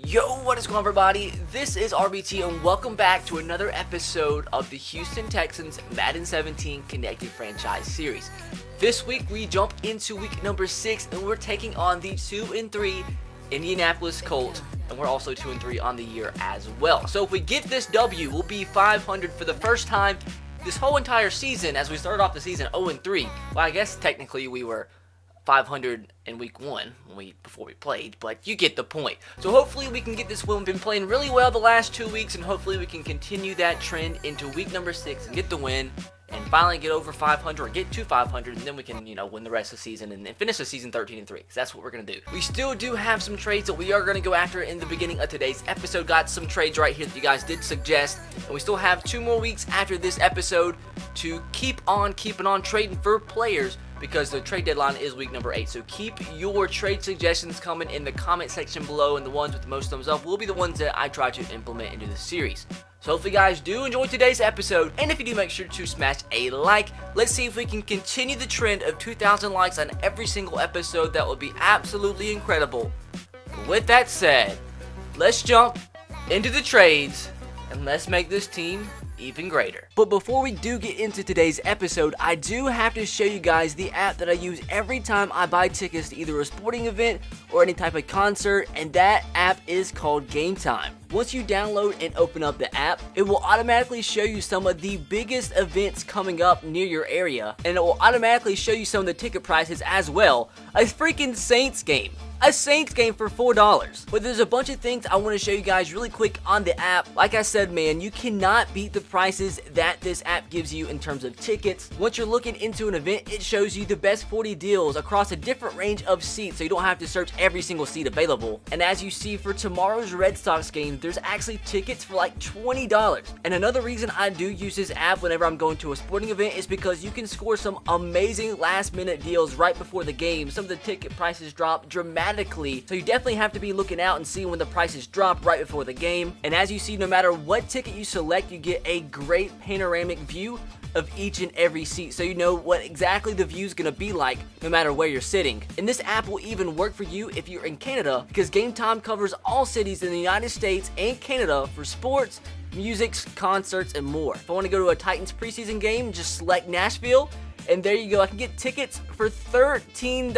Yo, what is going on, everybody? This is RBT and welcome back to another episode of the Houston Texans Madden 17 Connected Franchise Series. This week we jump into week number 6 and we're taking on the 2-3 Indianapolis Colts, and we're also 2-3 on the year as well. So if we get this W, we'll be 500 for the first time this whole entire season, as we started off the season 0-3. Well, I guess technically we were 500 in week 1 before we played, but you get the point. So hopefully we can get this win. We've been playing really well the last 2 weeks, and hopefully we can continue that trend into week number 6 and get the win and finally get over 500 or get to 500, and then we can, win the rest of the season and finish the season 13-3, because that's what we're going to do. We still do have some trades that we are going to go after in the beginning of today's episode. Got some trades right here that you guys did suggest, and we still have 2 more weeks after this episode to keep on keeping on trading for players, because the trade deadline is week number 8. So keep your trade suggestions coming in the comment section below, and the ones with the most thumbs up will be the ones that I try to implement into the series. So hopefully you guys do enjoy today's episode, and if you do, make sure to smash a like. Let's see if we can continue the trend of 2,000 likes on every single episode. That would be absolutely incredible. But with that said, let's jump into the trades, and let's make this team even greater. But before we do get into today's episode, I do have to show you guys the app that I use every time I buy tickets to either a sporting event or any type of concert, and that app is called Game Time. Once you download and open up the app, it will automatically show you some of the biggest events coming up near your area, and it will automatically show you some of the ticket prices as well. A freaking Saints game. A Saints game for $4. But there's a bunch of things I want to show you guys really quick on the app. Like I said, man, you cannot beat the prices that this app gives you in terms of tickets. Once you're looking into an event, it shows you the best 40 deals across a different range of seats, so you don't have to search every single seat available. And as you see, for tomorrow's Red Sox game, there's actually tickets for like $20. And another reason I do use this app whenever I'm going to a sporting event is because you can score some amazing last minute deals right before the game. Some of the ticket prices drop dramatically, so you definitely have to be looking out and see when the prices drop right before the game. And as you see, no matter what ticket you select, you get a great panoramic view of each and every seat, so you know what exactly the view is going to be like no matter where you're sitting. And this app will even work for you if you're in Canada, because Game Time covers all cities in the United States and Canada for sports, music, concerts, and more. If I want to go to a Titans preseason game, just select Nashville, and there you go. I can get tickets for $13.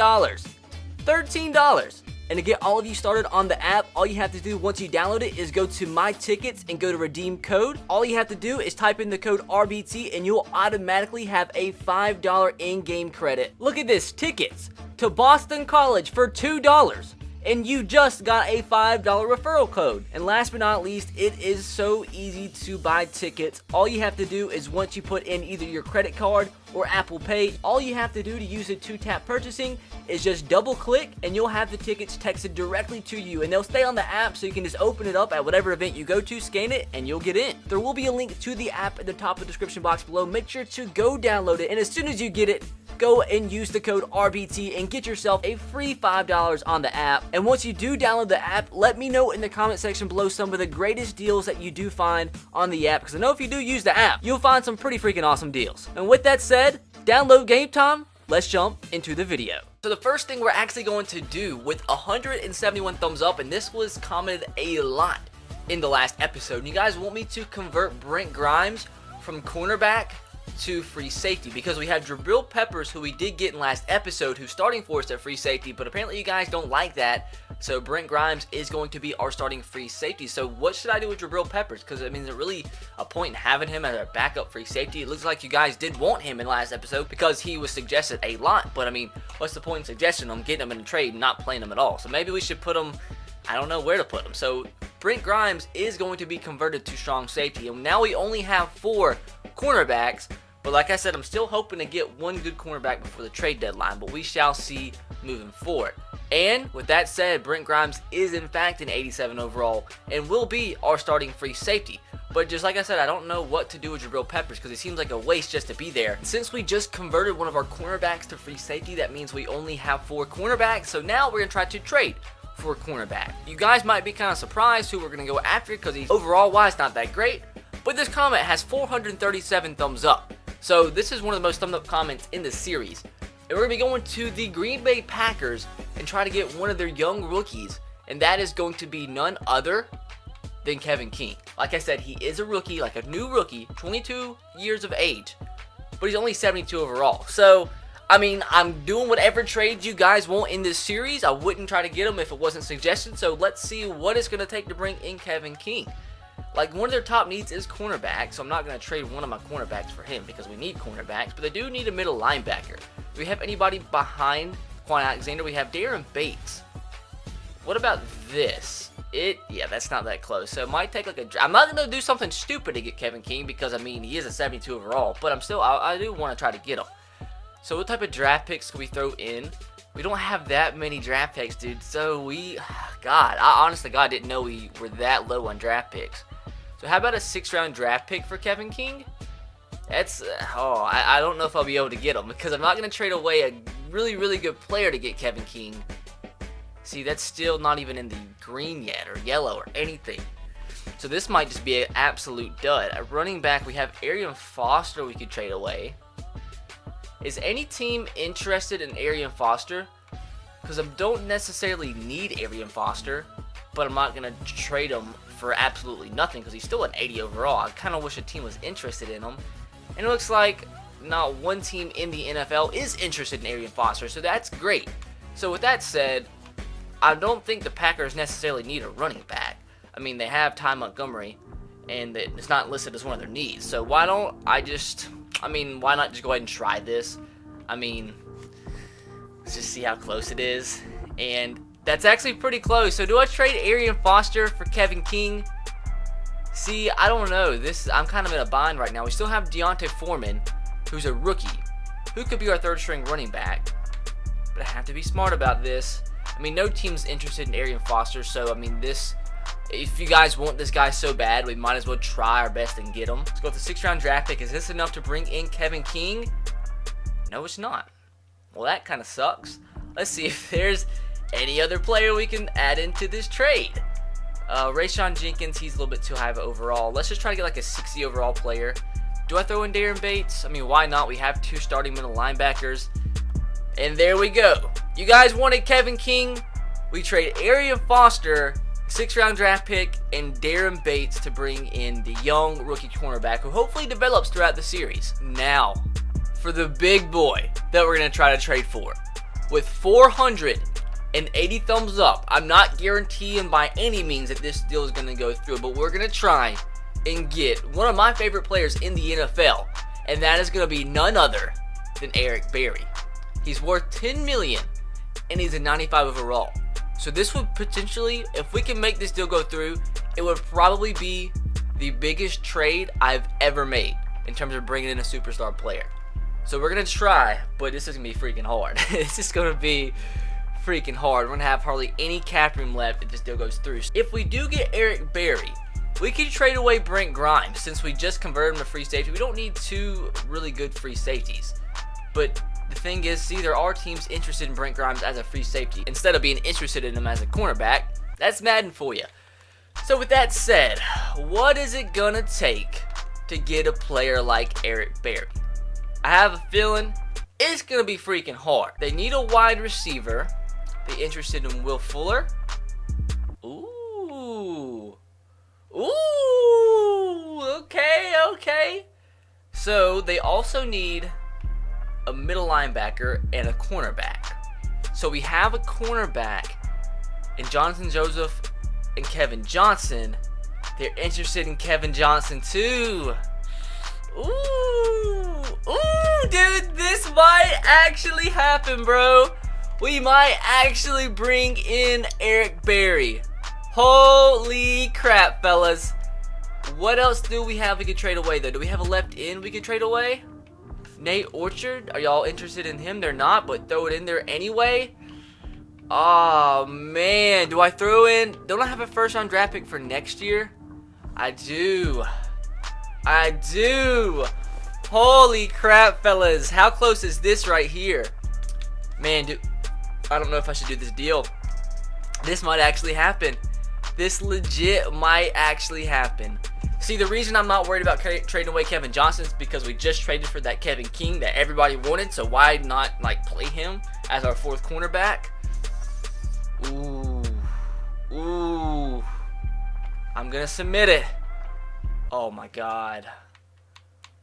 $13. And to get all of you started on the app, all you have to do once you download it is go to My Tickets and go to redeem code. All you have to do is type in the code RBT and you'll automatically have a $5 in-game credit. Look at this, tickets to Boston College for $2. And you just got a $5 referral code. And last but not least, it is so easy to buy tickets. All you have to do is, once you put in either your credit card or Apple Pay, all you have to do to use the 2-tap purchasing is just double click and you'll have the tickets texted directly to you, and they'll stay on the app, so you can just open it up at whatever event you go to, scan it, and you'll get in. There will be a link to the app at the top of the description box below. Make sure to go download it, and as soon as you get it, go and use the code RBT and get yourself a free $5 on the app. And once you do download the app, let me know in the comment section below some of the greatest deals that you do find on the app, because I know if you do use the app, you'll find some pretty freaking awesome deals. And with that said, download Game Time. Let's jump into the video. So the first thing we're actually going to do, with 171 thumbs up, and this was commented a lot in the last episode, and you guys want me to convert Brent Grimes from cornerback to free safety, because we have Jabril Peppers, who we did get in last episode, who's starting for us at free safety, but apparently you guys don't like that, so Brent Grimes is going to be our starting free safety. So what should I do with Jabril Peppers? Because I mean, there's really a point in having him as a backup free safety. It looks like you guys did want him in last episode because he was suggested a lot, but I mean, what's the point in suggesting him, getting him in a trade, and not playing him at all? So maybe we should put him, I don't know where to put him. So Brent Grimes is going to be converted to strong safety, and now we only have 4 cornerbacks. But like I said, I'm still hoping to get one good cornerback before the trade deadline, but we shall see moving forward. And with that said, Brent Grimes is in fact an 87 overall and will be our starting free safety. But just like I said, I don't know what to do with Jabril Peppers, because it seems like a waste just to be there. Since we just converted one of our cornerbacks to free safety, that means we only have 4 cornerbacks. So now we're going to try to trade for a cornerback. You guys might be kind of surprised who we're going to go after, because he's overall wise not that great. But this comment has 437 thumbs up. So this is one of the most thumbs up comments in the series. And we're going to be going to the Green Bay Packers and try to get one of their young rookies and that is going to be none other than Kevin King. Like I said, he is a rookie, like a new rookie, 22 years of age, but he's only 72 overall. So, I mean, I'm doing whatever trades you guys want in this series. I wouldn't try to get him if it wasn't suggested. So let's see what it's going to take to bring in Kevin King. Like, one of their top needs is cornerback, so I'm not going to trade one of my cornerbacks for him because we need cornerbacks, but they do need a middle linebacker. Do we have anybody behind Quan Alexander? We have Darren Bates. What about this? Yeah, that's not that close. So it might take like I'm not going to do something stupid to get Kevin King because, I mean, he is a 72 overall, but I do want to try to get him. So what type of draft picks can we throw in? We don't have that many draft picks, dude. So I honestly, didn't know we were that low on draft picks. So how about a 6th-round draft pick for Kevin King? That's, I don't know if I'll be able to get him because I'm not going to trade away a really, really good player to get Kevin King. See, that's still not even in the green yet or yellow or anything. So this might just be an absolute dud. At running back, we have Arian Foster we could trade away. Is any team interested in Arian Foster? Because I don't necessarily need Arian Foster, but I'm not going to trade him for absolutely nothing because he's still an 80 overall. I kind of wish a team was interested in him. And it looks like not one team in the NFL is interested in Arian Foster, so that's great. So with that said, I don't think the Packers necessarily need a running back. I mean, they have Ty Montgomery, and it's not listed as one of their needs. So why not just go ahead and try this? I mean, let's just see how close it is. And that's actually pretty close. So do I trade Arian Foster for Kevin King? See, I don't know. I'm kind of in a bind right now. We still have Deontay Foreman, who's a rookie, who could be our 3rd-string running back. But I have to be smart about this. I mean, no team's interested in Arian Foster, so, I mean, if you guys want this guy so bad, we might as well try our best and get him. Let's go with the 6th-round draft pick. Is this enough to bring in Kevin King? No, it's not. Well, that kind of sucks. Let's see if there's any other player we can add into this trade. Rayshawn Jenkins, he's a little bit too high of overall. Let's just try to get like a 60 overall player. Do I throw in Darren Bates? I mean, why not? We have 2 starting middle linebackers. And there we go. You guys wanted Kevin King. We trade Arian Foster, 6th-round draft pick, and Darren Bates to bring in the young rookie cornerback who hopefully develops throughout the series. Now, for the big boy that we're going to try to trade for. With 480 thumbs up, I'm not guaranteeing by any means that this deal is going to go through, but we're going to try and get one of my favorite players in the NFL, and that is going to be none other than Eric Berry. He's worth $10 million, and he's a 95 overall. So this would potentially, if we can make this deal go through, it would probably be the biggest trade I've ever made in terms of bringing in a superstar player. So we're going to try, but this is going to be freaking hard. This is going to be freaking hard. We're going to have hardly any cap room left if this deal goes through. If we do get Eric Berry, we could trade away Brent Grimes since we just converted him to free safety. We don't need 2 really good free safeties. But the thing is, see, there are teams interested in Brent Grimes as a free safety instead of being interested in him as a cornerback. That's Madden for you. So with that said, what is it going to take to get a player like Eric Berry? I have a feeling it's going to be freaking hard. They need a wide receiver. They interested in Will Fuller. Ooh. Okay. So they also need a middle linebacker and a cornerback. So we have a cornerback in Jonathan Joseph and Kevin Johnson. They're interested in Kevin Johnson too. Ooh, dude, this might actually happen, bro. We might actually bring in Eric Berry. Holy crap, fellas. What else do we have we could trade away, though? Do we have a left end we could trade away? Nate Orchard, are y'all interested in him? They're not, but throw it in there anyway. Oh, man. Do I throw in... Don't I have a first-round draft pick for next year? I do. Holy crap, fellas. How close is this right here? Man, dude, I don't know if I should do this deal. This might actually happen. This legit might actually happen. See, the reason I'm not worried about trading away Kevin Johnson is because we just traded for that Kevin King that everybody wanted, so why not play him as our 4th cornerback? Ooh. I'm gonna submit it. Oh my god.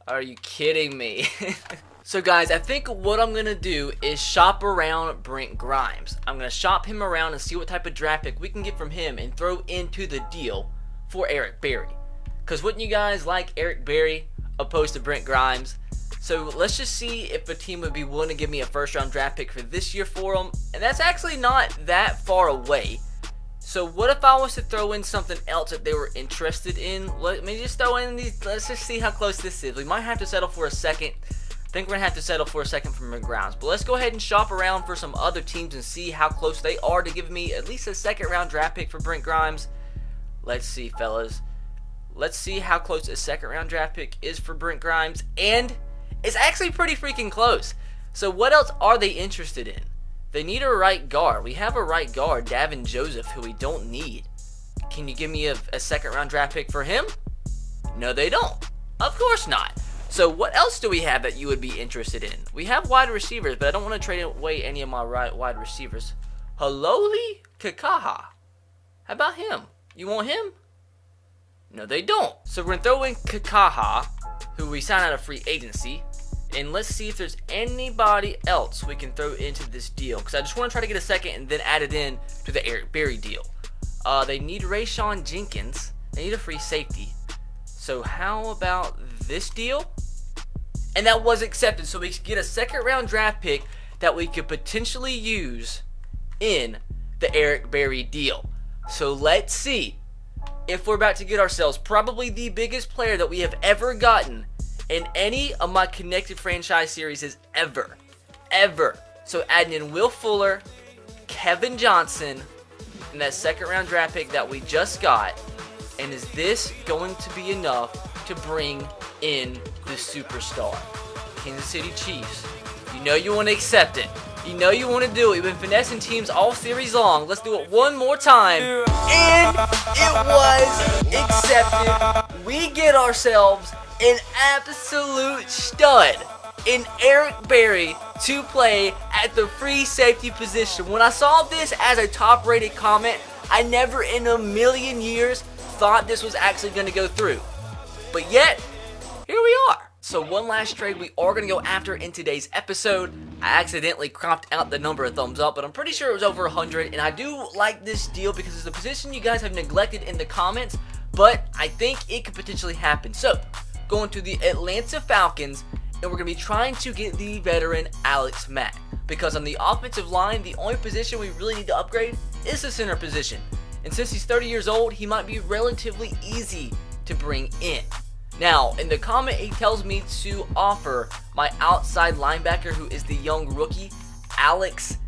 Are you kidding me? So guys, I think what I'm gonna do is shop around Brent Grimes. I'm gonna shop him around and see what type of draft pick we can get from him and throw into the deal for Eric Berry. Because wouldn't you guys like Eric Berry opposed to Brent Grimes? So let's just see if a team would be willing to give me a first round draft pick for this year for him. And that's actually not that far away. So what if I was to throw in something else that they were interested in? Let me just throw in these. Let's just see how close this is. We might have to settle for a second. I think we're going to have to settle for a second from Brent Grimes. But let's go ahead and shop around for some other teams and see how close they are to giving me at least a second round draft pick for Brent Grimes. Let's see, fellas. Let's see how close a second round draft pick is for Brent Grimes. And it's actually pretty freaking close. So what else are they interested in? They need a right guard. We have a right guard, Davin Joseph, who we don't need. Can you give me a second round draft pick for him? No, they don't. Of course not. So what else do we have that you would be interested in? We have wide receivers, but I don't want to trade away any of my wide receivers. Haloli Kakaha. How about him? You want him? No, they don't. So we're going to throw in Kakaha, who we signed out of free agency. And let's see if there's anybody else we can throw into this deal. Because I just want to try to get a second and then add it in to the Eric Berry deal. They need Rayshawn Jenkins. They need a free safety. So how about this deal? And that was accepted. So we could get a second round draft pick that we could potentially use in the Eric Berry deal. So let's see if we're about to get ourselves probably the biggest player that we have ever gotten in any of my connected franchise series ever. So adding in Will Fuller, Kevin Johnson, and that second round draft pick that we just got. And is this going to be enough to bring in the superstar? Kansas City Chiefs. You know you want to accept it. You know you want to do it. We've been finessing teams all series long. Let's do it one more time. And it was accepted. We get ourselves an absolute stud in Eric Berry to play at the free safety position. When I saw this as a top rated comment, I never in a million years thought this was actually going to go through. But yet, here we are. So one last trade we are going to go after in today's episode. I accidentally cropped out the number of thumbs up, but I'm pretty sure it was over 100. And I do like this deal because it's a position you guys have neglected in the comments, but I think it could potentially happen. So going to the Atlanta Falcons, and we're going to be trying to get the veteran Alex Mack. Because on the offensive line, the only position we really need to upgrade is the center position. And since he's 30 years old, he might be relatively easy to bring in. Now, in the comment, he tells me to offer my outside linebacker, who is the young rookie, Alex,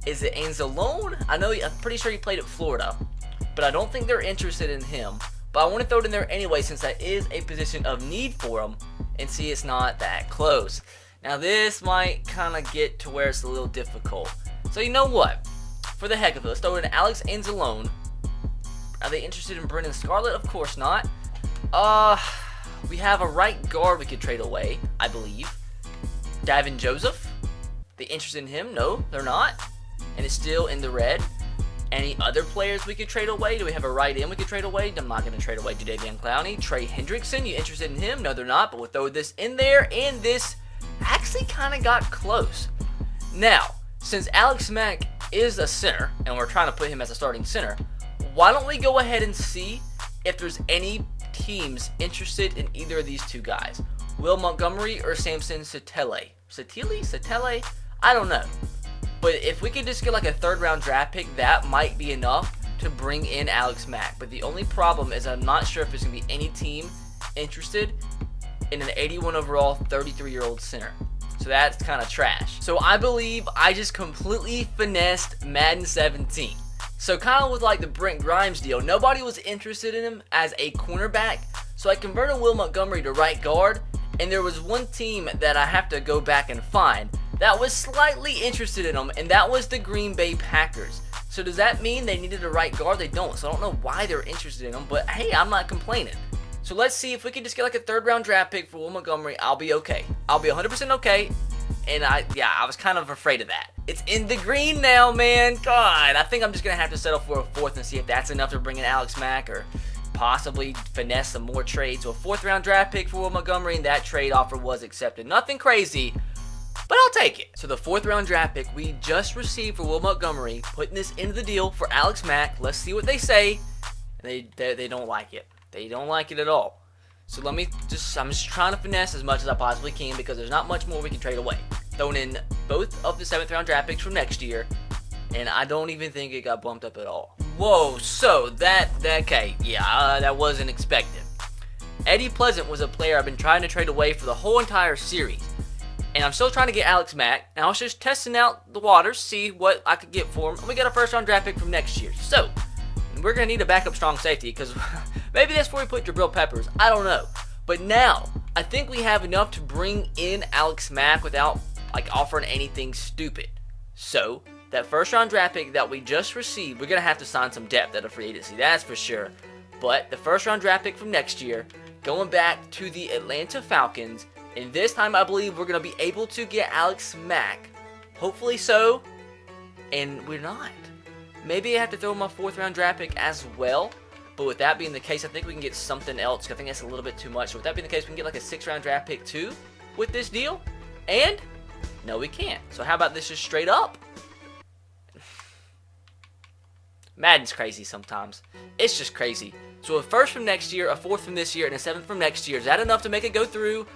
is it Anzalone? I'm pretty sure he played at Florida, but I don't think they're interested in him. But I want to throw it in there anyway, since that is a position of need for him, and see it's not that close. Now, this might kind of get to where it's a little difficult. So you know what? For the heck of it, let's throw in Alex Anzalone. Are they interested in Brendan Scarlett? Of course not. We have a right guard we could trade away, I believe. Davin Joseph. They interested in him? No, they're not. And it's still in the red. Any other players we could trade away? Do we have a right end we could trade away? I'm not going to trade away Jadeveon Clowney. Trey Hendrickson, you interested in him? No, they're not, but we'll throw this in there, and this actually kind of got close. Now, since Alex Mack is a center, and we're trying to put him as a starting center, why don't we go ahead and see if there's any teams interested in either of these two guys? Will Montgomery or Samson Satele? Satele? I don't know. But if we could just get like a third round draft pick, that might be enough to bring in Alex Mack. But the only problem is I'm not sure if there's going to be any team interested in an 81 overall 33-year-old center. So that's kind of trash. So I believe I just completely finessed Madden 17. So kind of with like the Brent Grimes deal, nobody was interested in him as a cornerback. So I converted Will Montgomery to right guard. And there was one team that I have to go back and find that was slightly interested in him, and that was the Green Bay Packers. So does that mean they needed a right guard? They don't. So I don't know why they're interested in him, but hey, I'm not complaining. So let's see if we can just get like a third round draft pick for Will Montgomery. I'll be okay. I'll be 100% okay. And I was kind of afraid of that. It's in the green now, man. God, I think I'm just going to have to settle for a fourth and see if that's enough to bring in Alex Mack or possibly finesse some more trades. So a 4th round draft pick for Will Montgomery, and that trade offer was accepted. Nothing crazy, but I'll take it. So the 4th round draft pick we just received for Will Montgomery, putting this into the deal for Alex Mack. Let's see what they say. And they don't like it. They don't like it at all. So I'm just trying to finesse as much as I possibly can because there's not much more we can trade away. Throwing in both of the 7th round draft picks from next year, and I don't even think it got bumped up at all. Whoa, so that wasn't expected. Eddie Pleasant was a player I've been trying to trade away for the whole entire series. And I'm still trying to get Alex Mack, and I was just testing out the waters, see what I could get for him. And we got a 1st round draft pick from next year. So, we're going to need a backup strong safety, because maybe that's where we put Jabril Peppers. I don't know. But now, I think we have enough to bring in Alex Mack without offering anything stupid. So, that 1st round draft pick that we just received, we're going to have to sign some depth at a free agency, that's for sure. But the 1st round draft pick from next year, going back to the Atlanta Falcons, and this time I believe we're going to be able to get Alex Mack. Hopefully so, and we're not. Maybe I have to throw my 4th round draft pick as well. But with that being the case, I think we can get something else. I think that's a little bit too much. So with that being the case, we can get a 6th round draft pick too with this deal. And no, we can't. So how about this just straight up? Madden's crazy sometimes. It's just crazy. So a 1st from next year, a 4th from this year, and a 7th from next year. Is that enough to make it go through?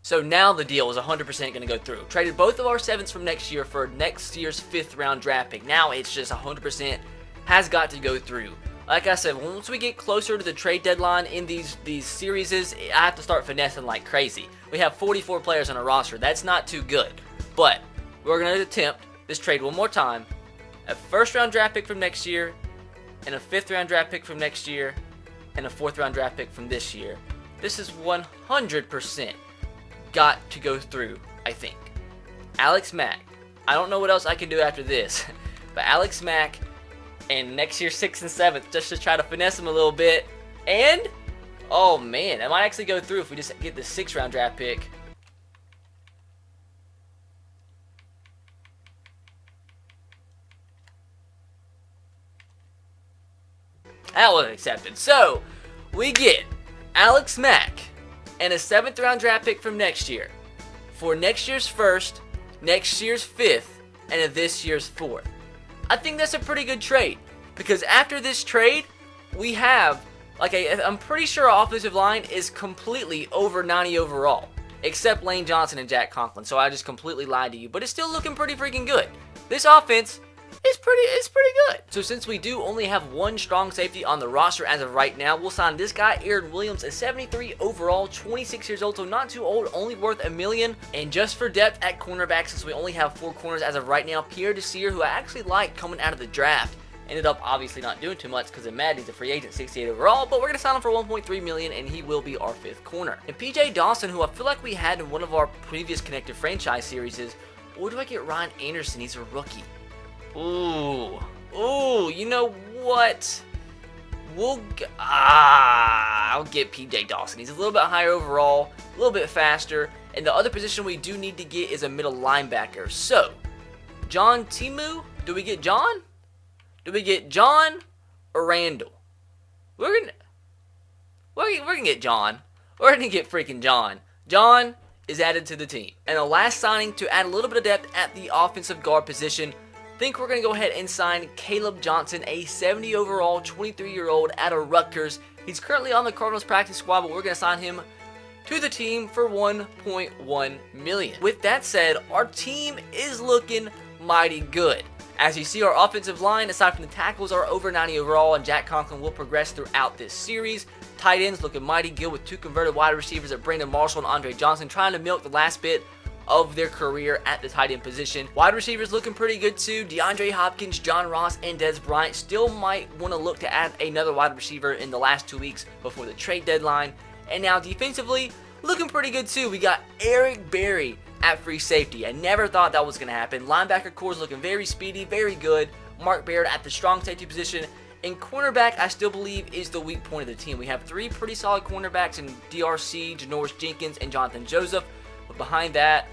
So now the deal is 100% going to go through. Traded both of our 7ths from next year for next year's 5th round draft pick. Now it's just 100% has got to go through. Like I said, once we get closer to the trade deadline in these series, I have to start finessing like crazy. We have 44 players on our roster. That's not too good. But we're going to attempt this trade one more time. A 1st round draft pick from next year, and a 5th round draft pick from next year, and a 4th round draft pick from this year. This is 100% got to go through, I think. Alex Mack. I don't know what else I can do after this. But Alex Mack and next year's 6th and 7th, just to try to finesse him a little bit. And, oh man, it might actually go through if we just get the 6th round draft pick. That was accepted. So, we get Alex Mack and a 7th round draft pick from next year for next year's 1st, next year's 5th, and this year's 4th. I think that's a pretty good trade because after this trade, we have I'm pretty sure our offensive line is completely over 90 overall, except Lane Johnson and Jack Conklin. So I just completely lied to you, but it's still looking pretty freaking good. This offense is pretty good. So since we do only have one strong safety on the roster as of right now, we'll sign this guy, Aaron Williams, a 73 overall, 26 years old, so not too old, only worth $1 million. And just for depth at cornerback, since we only have 4 corners as of right now, Pierre Desir, who I actually liked coming out of the draft, ended up obviously not doing too much because in Madden he's a free agent, 68 overall, but we're going to sign him for $1.3 million, and he will be our 5th corner. And PJ Dawson, who I feel like we had in one of our previous connected franchise series, or do I get Ryan Anderson? He's a rookie. Ooh, you know what? I'll get PJ Dawson. He's a little bit higher overall, a little bit faster, and the other position we do need to get is a middle linebacker. So, John Timu, do we get John? Do we get John or Randall? We're gonna get John. We're gonna get freaking John. John is added to the team. And the last signing to add a little bit of depth at the offensive guard position, I think we're going to go ahead and sign Caleb Johnson, a 70 overall, 23-year-old out of Rutgers. He's currently on the Cardinals practice squad, but we're going to sign him to the team for $1.1 million. With that said, our team is looking mighty good. As you see, our offensive line, aside from the tackles, are over 90 overall, and Jack Conklin will progress throughout this series. Tight ends looking mighty good with 2 converted wide receivers at Brandon Marshall and Andre Johnson, trying to milk the last bit of their career at the tight end position. Wide receivers looking pretty good too. DeAndre Hopkins, John Ross, and Dez Bryant still might want to look to add another wide receiver in the last 2 weeks before the trade deadline. And now defensively, looking pretty good too. We got Eric Berry at free safety. I never thought that was going to happen. Linebacker core is looking very speedy, very good. Mark Baird at the strong safety position. And cornerback, I still believe, is the weak point of the team. We have 3 pretty solid cornerbacks in DRC, Janoris Jenkins, and Jonathan Joseph. But behind that,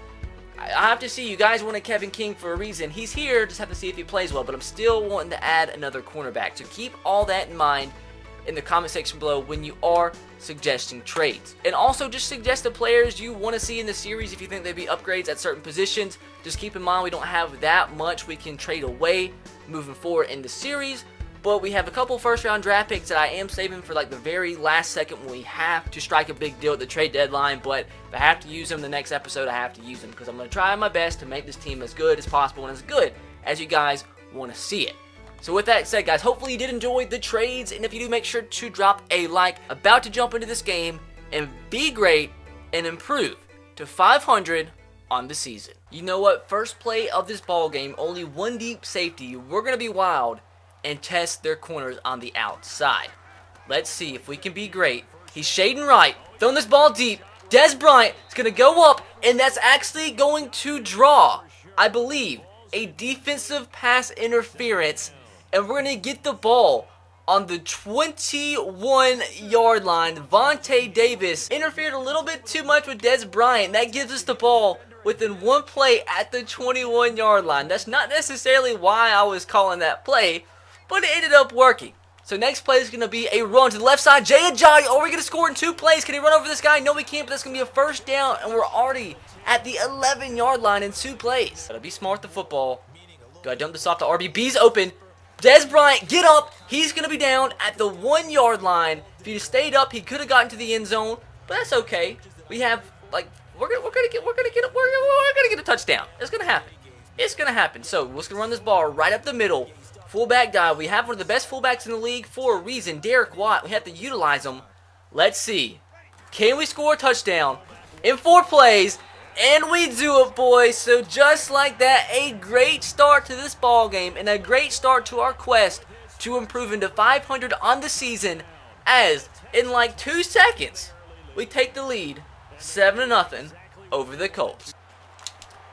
I have to see. You guys wanted Kevin King for a reason. He's here, just have to see if he plays well. But I'm still wanting to add another cornerback. So keep all that in mind in the comment section below when you are suggesting trades. And also just suggest the players you want to see in the series if you think they'd be upgrades at certain positions. Just keep in mind we don't have that much we can trade away moving forward in the series. But we have a couple first round draft picks that I am saving for like the very last second when we have to strike a big deal at the trade deadline. But if I have to use them the next episode, I have to use them because I'm going to try my best to make this team as good as possible and as good as you guys want to see it. So with that said, guys, hopefully you did enjoy the trades. And if you do, make sure to drop a like. About to jump into this game and be great and improve to 500 on the season. You know what? First play of this ball game, only 1 deep safety. We're going to be wild and test their corners on the outside. Let's see if we can be great. He's shading right, throwing this ball deep. Des Bryant is going to go up, and that's actually going to draw, I believe, a defensive pass interference, and we're going to get the ball on the 21-yard line. Vontae Davis interfered a little bit too much with Des Bryant. That gives us the ball within 1 play at the 21-yard line. That's not necessarily why I was calling that play, but it ended up working. So next play is going to be a run to the left side. Jay Ajayi, are we going to score in 2 plays? Can he run over this guy? No, we can't, but that's going to be a first down, and we're already at the 11-yard line in 2 plays. Gotta be smart with the football. Do I dump this off to RBB's open? Des Bryant, get up. He's going to be down at the 1-yard line. If he stayed up, he could have gotten to the end zone, but that's okay. We have, like, we're gonna get a touchdown. It's going to happen. It's going to happen. So we're just going to run this ball right up the middle. Fullback dive. We have one of the best fullbacks in the league for a reason. Derek Watt. We have to utilize him. Let's see. Can we score a touchdown in 4 plays? And we do it, boys. So just like that, a great start to this ball game and a great start to our quest to improve into 500 on the season. As in like 2 seconds, we take the lead 7-0 over the Colts.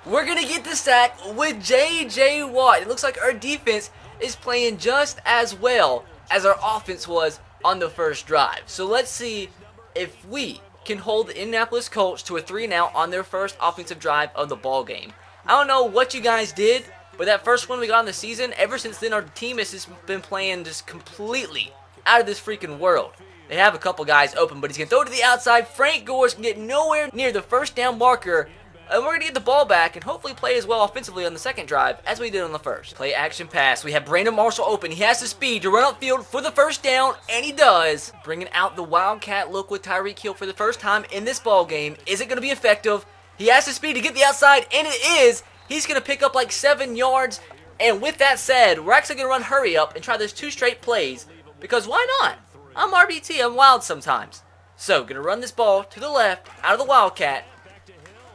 We're going to get the sack with J.J. Watt. It looks like our defense is playing just as well as our offense was on the first drive. So let's see if we can hold the Indianapolis Colts to a 3-and-out on their first offensive drive of the ball game. I don't know what you guys did, but that first one we got in the season, ever since then our team has just been playing just completely out of this freaking world. They have a couple guys open, but he's going to throw it to the outside. Frank Gore's can get nowhere near the first down marker. And we're going to get the ball back and hopefully play as well offensively on the second drive as we did on the first. Play action pass. We have Brandon Marshall open. He has the speed to run upfield for the first down, and he does. Bringing out the Wildcat look with Tyreek Hill for the first time in this ball game. Is it going to be effective? He has the speed to get the outside, and it is. He's going to pick up like 7 yards. And with that said, we're actually going to run hurry up and try those 2 straight plays because why not? I'm RBT. I'm wild sometimes. So, going to run this ball to the left out of the Wildcat.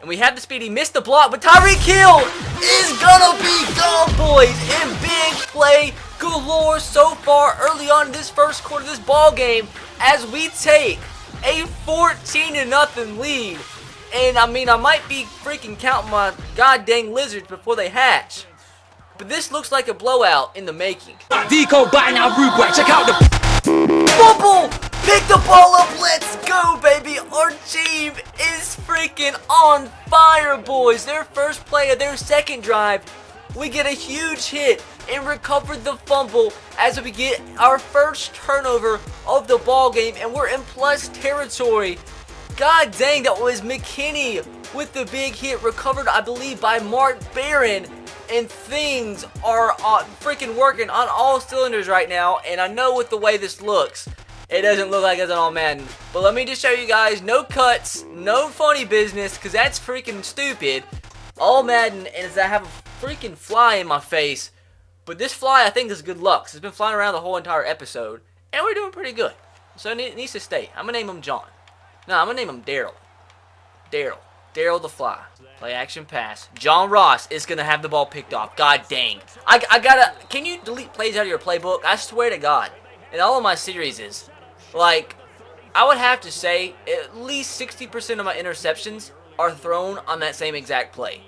And we have the speed. He missed the block, but Tyreek Hill is gonna be gone, boys. And big play galore so far early on in this first quarter of this ball game as we take a 14-0 lead. And I mean, I might be freaking counting my god dang lizards before they hatch. But this looks like a blowout in the making. Deco by now, Rude, check out the Bubble! Pick the ball up, let's go, baby! Our team is freaking on fire, boys! Their first play of their second drive, we get a huge hit and recover the fumble as we get our first turnover of the ball game, and we're in plus territory. God dang, that was McKinney with the big hit, recovered, I believe, by Mark Barron. And things are freaking working on all cylinders right now. And I know with the way this looks, it doesn't look like it's on all Madden. But let me just show you guys, no cuts, no funny business, because that's freaking stupid. All Madden is I have a freaking fly in my face. But this fly, I think, is good luck. It's been flying around the whole entire episode. And we're doing pretty good. So it needs to stay. I'm going to name him John. No, I'm going to name him Daryl. Daryl the Fly. Play action pass. John Ross is going to have the ball picked off. God dang. I gotta... Can you delete plays out of your playbook? I swear to God. In all of my series, like, I would have to say at least 60% of my interceptions are thrown on that same exact play.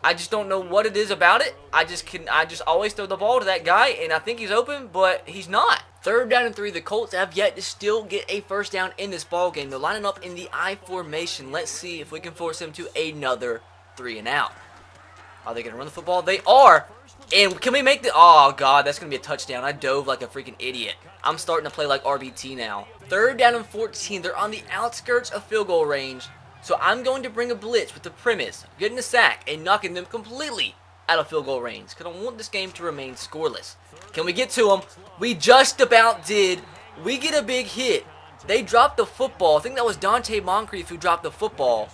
I just don't know what it is about it. I just always throw the ball to that guy, and I think he's open, but he's not. 3rd down and 3. The Colts have yet to still get a first down in this ball game. They're lining up in the I formation. Let's see if we can force them to another 3 and out. Are they going to run the football? They are. And can we make the... Oh, God, that's going to be a touchdown. I dove like a freaking idiot. I'm starting to play like RBT now. 3rd down and 14. They're on the outskirts of field goal range. So I'm going to bring a blitz with the premise of getting a sack and knocking them completely out of field goal range, because I want this game to remain scoreless. Can we get to them? We just about did. We get a big hit. They dropped the football. I think that was Dante Moncrief who dropped the football.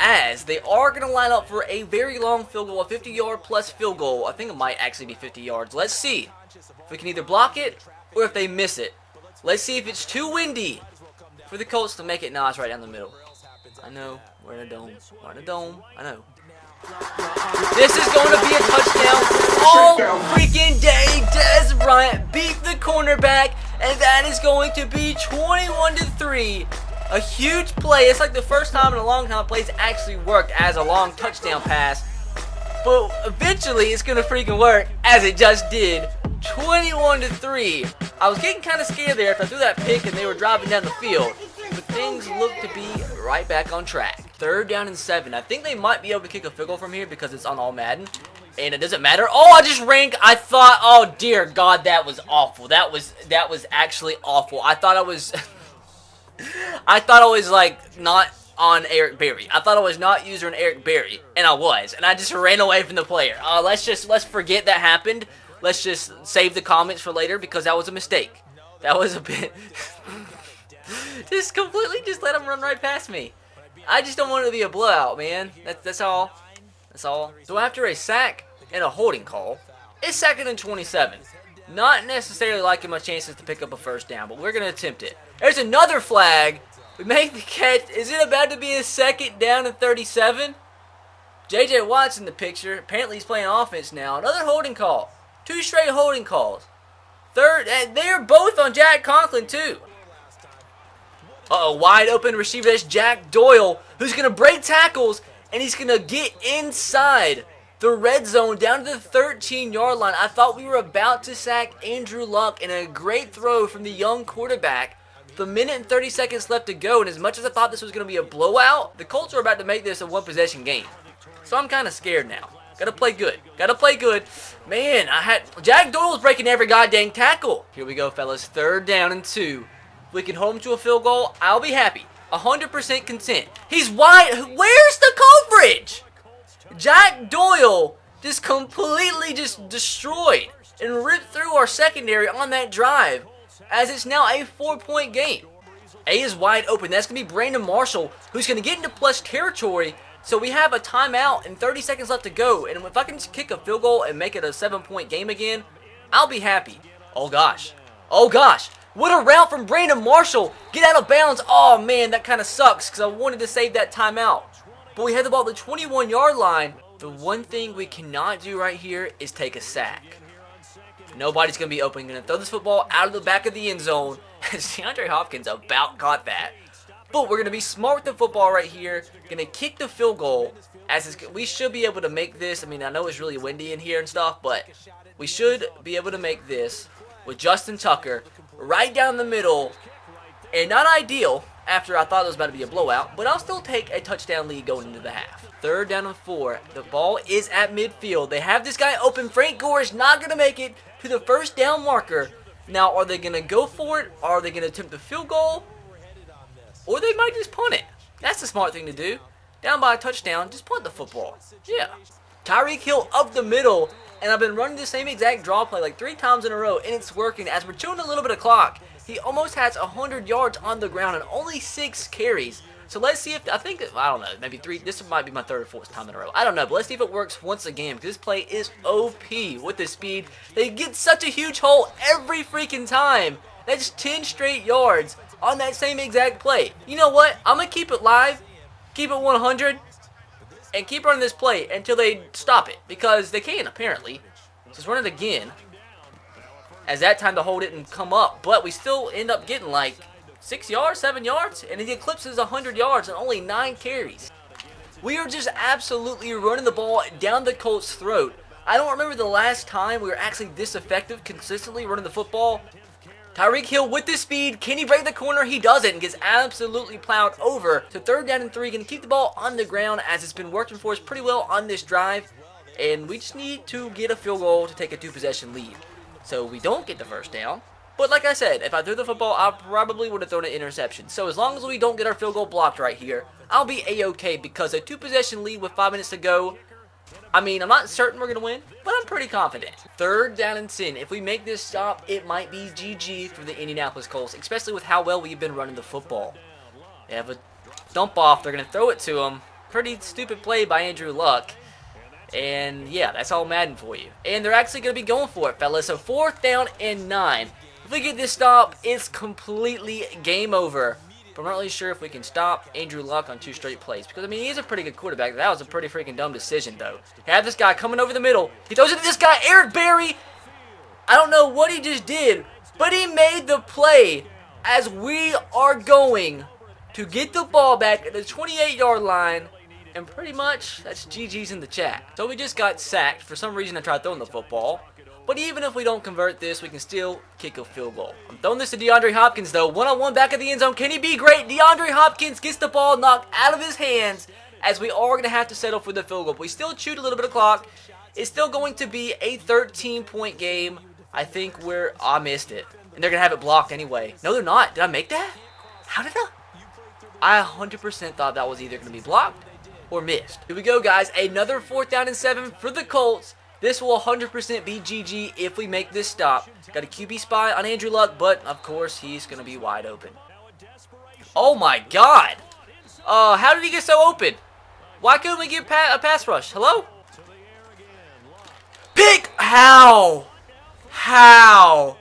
As they are going to line up for a very long field goal, a 50-yard plus field goal. I think it might actually be 50 yards. Let's see if we can either block it or if they miss it. Let's see if it's too windy for the Colts to make it. Nah, it's right down the middle. I know. We're in a dome. We're in a dome. I know. This is going to be a touchdown all freaking day. Dez Bryant beat the cornerback, and that is going to be 21-3. A huge play. It's like the first time in a long time plays actually worked as a long touchdown pass. But eventually it's going to freaking work, as it just did. 21-3. I was getting kind of scared there after I threw that pick and they were driving down the field. But things look to be right back on track. 3rd down and 7. I think they might be able to kick a field goal from here because it's on all Madden. And it doesn't matter. Oh, I just ranked. I thought, oh dear God, that was awful. That was actually awful. I thought I was like not on Eric Berry. I thought I was not using Eric Berry, and I was. And I just ran away from the player. Let's forget that happened. Let's just save the comments for later because that was a mistake. That was a bit just let him run right past me. I just don't want it to be a blowout, man. That's all. That's all. So after a sack and a holding call, it's 2nd and 27. Not necessarily liking my chances to pick up a first down, but we're going to attempt it. There's another flag. We make the catch. Is it about to be a 2nd down and 37? J.J. Watt's in the picture. Apparently he's playing offense now. Another holding call. 2 straight holding calls. 3rd, and they're both on Jack Conklin too. Uh-oh, wide open receiver. That's Jack Doyle, who's going to break tackles, and he's going to get inside the red zone down to the 13-yard line. I thought we were about to sack Andrew Luck, and a great throw from the young quarterback. The minute and 30 seconds left to go, and as much as I thought this was going to be a blowout, the Colts are about to make this a one-possession game. So I'm kind of scared now. Gotta play good. Gotta play good. Man, Jack Doyle was breaking every goddamn tackle. Here we go, fellas. 3rd down and 2. If we can hold him to a field goal, I'll be happy. 100% content. He's wide. Where's the coverage? Jack Doyle just completely just destroyed and ripped through our secondary on that drive, as it's now a 4-point game. A is wide open. That's going to be Brandon Marshall, who's going to get into plus territory. So we have a timeout and 30 seconds left to go. And if I can just kick a field goal and make it a 7-point game again, I'll be happy. Oh, gosh. Oh, gosh. What a route from Brandon Marshall. Get out of bounds. Oh, man, that kind of sucks because I wanted to save that timeout. But we had the ball at the 21-yard line. The one thing we cannot do right here is take a sack. Nobody's going to be open. Going to throw this football out of the back of the end zone. DeAndre Hopkins about caught that. But we're going to be smart with the football right here. Going to kick the field goal. We should be able to make this. I mean, I know it's really windy in here and stuff, but we should be able to make this with Justin Tucker right down the middle. And not ideal after I thought it was about to be a blowout, but I'll still take a touchdown lead going into the half. 3rd down and 4. The ball is at midfield. They have this guy open. Frank Gore is not going to make it to the first down marker. Now, are they going to go for it? Are they going to attempt the field goal? Or they might just punt it. That's the smart thing to do. Down by a touchdown, just punt the football. Yeah. Tyreek Hill up the middle, and I've been running the same exact draw play like 3 times in a row, and it's working. As we're chewing a little bit of clock, he almost has 100 yards on the ground and only 6 carries. So let's see if, I don't know, maybe 3, this might be my 3rd or 4th time in a row. I don't know, but let's see if it works once again, because this play is OP with the speed. They get such a huge hole every freaking time. That's 10 straight yards on that same exact play. You know what? I'm going to keep it live, keep it 100, and keep running this play until they stop it, because they can, apparently. Just run it again, as that time the hole didn't come up, but we still end up getting like 6 yards, 7 yards, and he eclipses 100 yards and only 9 carries. We are just absolutely running the ball down the Colts' throat. I don't remember the last time we were actually this effective, consistently running the football. Tyreek Hill with the speed. Can he break the corner? He doesn't and gets absolutely plowed over. So 3rd down and 3. Going to keep the ball on the ground as it's been working for us pretty well on this drive. And we just need to get a field goal to take a 2-possession lead. So we don't get the first down. But like I said, if I threw the football, I probably would have thrown an interception. So as long as we don't get our field goal blocked right here, I'll be A-okay because a 2-possession lead with 5 minutes to go, I mean, I'm not certain we're going to win, but I'm pretty confident. 3rd down and 10. If we make this stop, it might be GG for the Indianapolis Colts, especially with how well we've been running the football. They have a dump off. They're going to throw it to him. Pretty stupid play by Andrew Luck. And yeah, that's all Madden for you. And they're actually going to be going for it, fellas. So 4th down and 9. If we get this stop, it's completely game over. But I'm not really sure if we can stop Andrew Luck on 2 straight plays. Because, I mean, he's a pretty good quarterback. That was a pretty freaking dumb decision, though. Have this guy coming over the middle. He throws it to this guy, Eric Berry. I don't know what he just did, but he made the play as we are going to get the ball back at the 28-yard line. And pretty much, that's GG's in the chat. So we just got sacked. For some reason, I tried throwing the football. But even if we don't convert this, we can still kick a field goal. I'm throwing this to DeAndre Hopkins, though. One-on-one back at the end zone. Can he be great? DeAndre Hopkins gets the ball knocked out of his hands as we are going to have to settle for the field goal. But we still chewed a little bit of clock. It's still going to be a 13-point game. I think I missed it. And they're going to have it blocked anyway. No, they're not. Did I make that? How did I 100% thought that was either going to be blocked or missed. Here we go, guys. Another 4th down and 7 for the Colts. This will 100% be GG if we make this stop. Got a QB spy on Andrew Luck, but of course he's going to be wide open. Oh my God. How did he get so open? Why couldn't we get a pass rush? Hello? Pick? How? How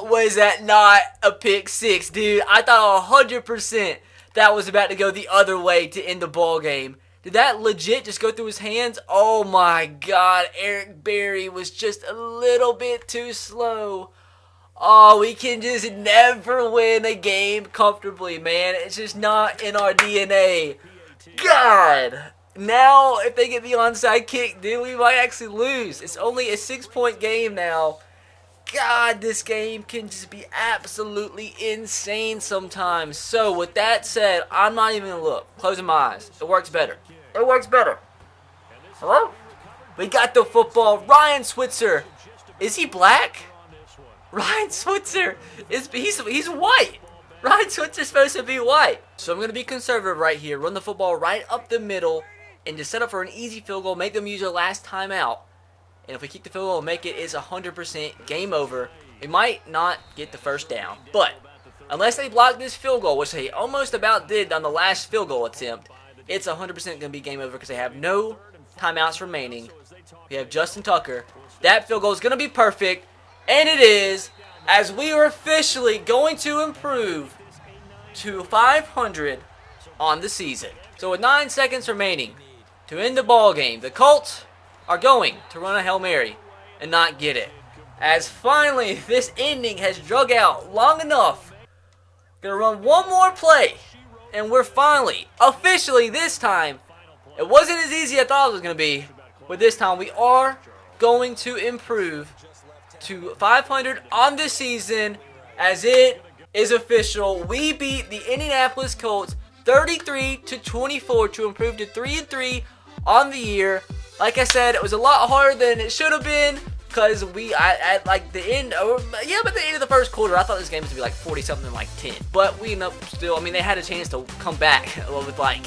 was that not a pick 6, dude? I thought 100% that was about to go the other way to end the ball game. Did that legit just go through his hands? Oh my God, Eric Berry was just a little bit too slow. Oh, we can just never win a game comfortably, man. It's just not in our DNA. God. Now, if they get the onside kick, dude, we might actually lose. It's only a 6-point game now. God, this game can just be absolutely insane sometimes. So, with that said, I'm not even going to look. Closing my eyes. It works better. It works better. Hello? We got the football. Ryan Switzer. Is he black? Ryan Switzer. He's white. Ryan Switzer's supposed to be white. So I'm going to be conservative right here. Run the football right up the middle. And just set up for an easy field goal. Make them use their last timeout. And if we kick the field goal and make it, it's 100% game over. We might not get the first down. But unless they block this field goal, which they almost about did on the last field goal attempt, it's 100% going to be game over because they have no timeouts remaining. We have Justin Tucker. That field goal is going to be perfect. And it is, as we are officially going to improve to 500 on the season. So with 9 seconds remaining to end the ball game, the Colts are going to run a Hail Mary and not get it. As finally this inning has drug out long enough. Going to run one more play. And we're finally, officially this time, it wasn't as easy as I thought it was going to be. But this time we are going to improve to 500 on the season. As it is official, we beat the Indianapolis Colts 33-24 to improve to 3-3 on the year. Like I said, it was a lot harder than it should have been because at like the end, but the end of the first quarter, I thought this game was gonna be like 40-something, like 10. But we end up still. I mean, they had a chance to come back with like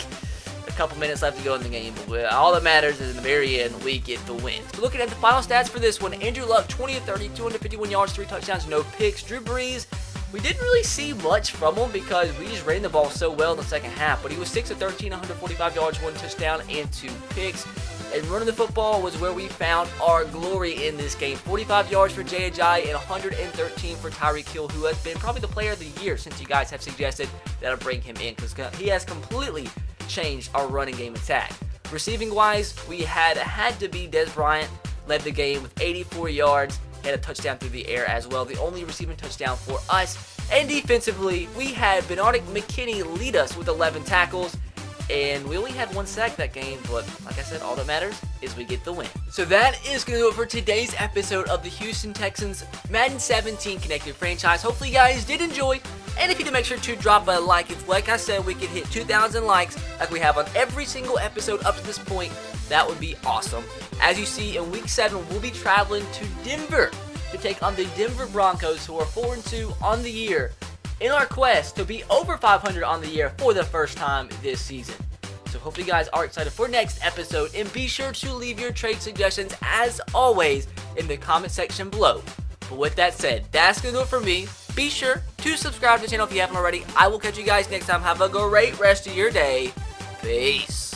a couple minutes left to go in the game. But all that matters is in the very end, we get the win. So looking at the final stats for this one, Andrew Luck 20-30, 251 yards, 3 touchdowns, no picks. Drew Brees, we didn't really see much from him because we just ran the ball so well in the second half. But he was 6-13, 145 yards, 1 touchdown, and 2 picks. And running the football was where we found our glory in this game. 45 yards for Jay Ajayi and 113 for Tyreek Hill, who has been probably the player of the year since you guys have suggested that I bring him in because he has completely changed our running game attack. Receiving wise, we had to be Des Bryant, led the game with 84 yards, had a touchdown through the air as well, the only receiving touchdown for us. And defensively, we had Bernard McKinney lead us with 11 tackles. and we only had 1 sack that game, but like I said, all that matters is we get the win. So that is going to do it for today's episode of the Houston Texans Madden 17 Connected Franchise. Hopefully you guys did enjoy, and if you did, make sure to drop a like. If, like I said, we could hit 2,000 likes like we have on every single episode up to this point, that would be awesome. As you see, in Week 7, we'll be traveling to Denver to take on the Denver Broncos, who are 4-2 on the year, in our quest to be over 500 on the year for the first time this season. So hopefully you guys are excited for next episode, and be sure to leave your trade suggestions as always in the comment section below. But with that said, that's going to do it for me. Be sure to subscribe to the channel if you haven't already. I will catch you guys next time. Have a great rest of your day. Peace.